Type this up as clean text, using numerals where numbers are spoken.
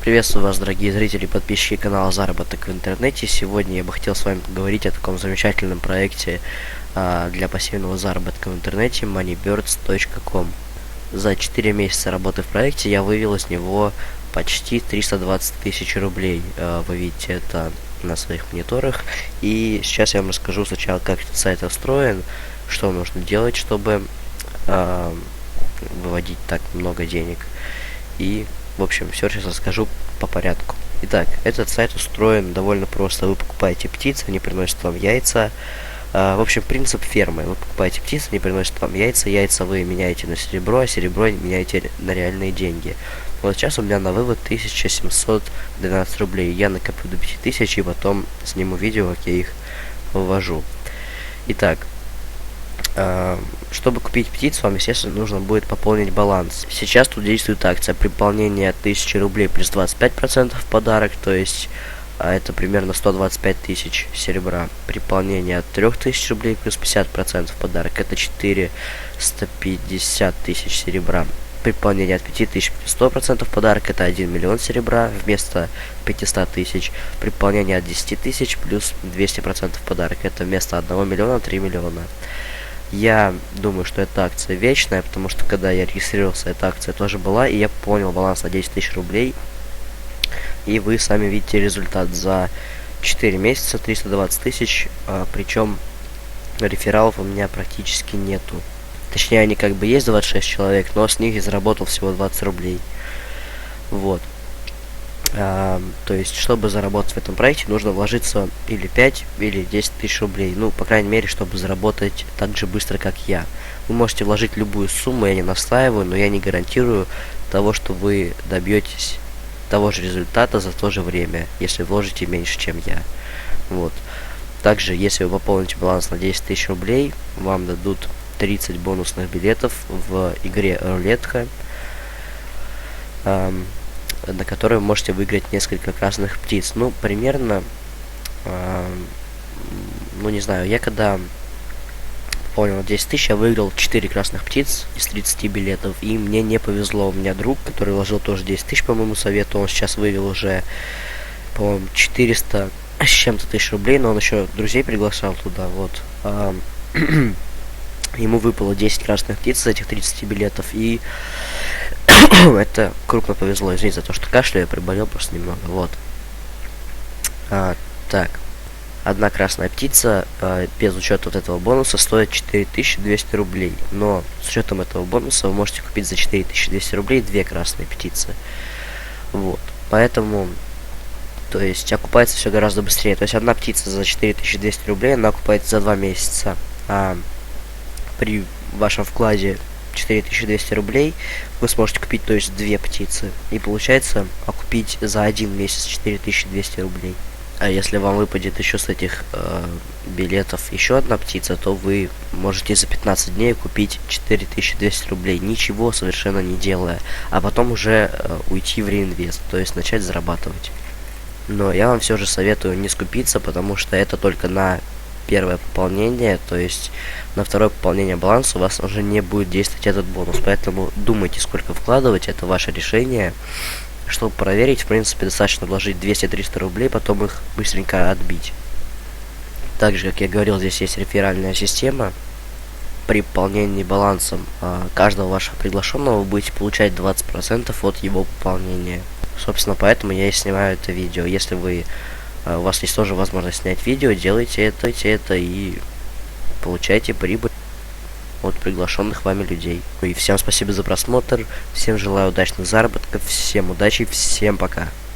Приветствую вас, дорогие зрители и подписчики канала Заработок в интернете. Сегодня я бы хотел с вами поговорить о таком замечательном проекте для пассивного заработка в интернете moneybirds.com. За 4 месяца работы в проекте я вывел из него почти 320 тысяч рублей. Вы видите это на своих мониторах. И сейчас я вам расскажу сначала, как этот сайт устроен, что нужно делать, чтобы выводить так много денег. И в общем, все сейчас расскажу по порядку. Итак, этот сайт устроен довольно просто. Вы покупаете птиц, они приносят вам яйца. В общем, принцип фермы. Вы покупаете птиц, они приносят вам яйца. Яйца вы меняете на серебро, а серебро меняете на реальные деньги. Вот сейчас у меня на вывод 1712 рублей. Я накоплю до 5000 и потом сниму видео, как я их вывожу. Итак, чтобы купить птиц, вам, естественно, нужно будет пополнить баланс. Сейчас тут действует акция при пополнении от 1000 рублей плюс 25% в подарок, то есть это примерно 125 тысяч серебра. При пополнении от 3000 рублей плюс 50% в подарок, это 450 тысяч серебра. При пополнении от 5000 плюс 100% в подарок, это 1 миллион серебра вместо 500 тысяч. При пополнении от 10 тысяч плюс 200% в подарок, это вместо 1 миллиона 3 миллиона. Я думаю, что эта акция вечная, потому что когда я регистрировался, эта акция тоже была, и я понял баланс на 10 тысяч рублей. И вы сами видите результат за 4 месяца 320 тысяч, причем рефералов у меня практически нету. Точнее, они как бы есть 26 человек, но с них я заработал всего 20 рублей. Вот. То есть, чтобы заработать в этом проекте, нужно вложиться или 5, или 10 тысяч рублей. Ну, по крайней мере, чтобы заработать так же быстро, как я. Вы можете вложить любую сумму, я не настаиваю, но я не гарантирую того, что вы добьетесь того же результата за то же время, если вложите меньше, чем я. Вот. Также, если вы пополните баланс на 10 тысяч рублей, вам дадут 30 бонусных билетов в игре Рулетка, на которой вы можете выиграть несколько красных птиц. Ну, примерно, ну, не знаю, я когда понял 10 тысяч, я выиграл 4 красных птиц из 30 билетов, и мне не повезло. У меня друг, который вложил тоже 10 тысяч по моему совету, он сейчас вывел уже, по-моему, 400 с чем-то тысяч рублей, но он еще друзей приглашал туда, вот. Ему выпало 10 красных птиц из этих 30 билетов, и это крупно повезло. Извините за то, что кашляю, я приболел просто немного. Вот. Так. Одна красная птица, без учета вот этого бонуса, стоит 4200 рублей. Но с учетом этого бонуса вы можете купить за 4200 рублей 2 красные птицы. Вот. Поэтому, то есть, окупается все гораздо быстрее. То есть, одна птица за 4200 рублей, она окупается за 2 месяца. А при вашем вкладе 4200 рублей вы сможете купить, то есть, 2 птицы. И получается окупить за 1 месяц 4200 рублей. А если вам выпадет еще с этих билетов еще одна птица, то вы можете за 15 дней купить 4200 рублей, ничего совершенно не делая. А потом уже уйти в реинвест, то есть начать зарабатывать. Но я вам все же советую не скупиться, потому что это только на первое пополнение, то есть на второе пополнение баланса у вас уже не будет действовать этот бонус. Поэтому думайте, сколько вкладывать, это ваше решение. Чтобы проверить, в принципе, достаточно вложить 200-300 рублей, потом их быстренько отбить. Также, как я говорил, здесь есть реферальная система. При пополнении балансом каждого вашего приглашенного вы будете получать 20% от его пополнения. Собственно, поэтому я и снимаю это видео. Если у вас есть тоже возможность снять видео, делайте это и получайте прибыль от приглашенных вами людей. И всем спасибо за просмотр, всем желаю удачных заработков, всем удачи, всем пока.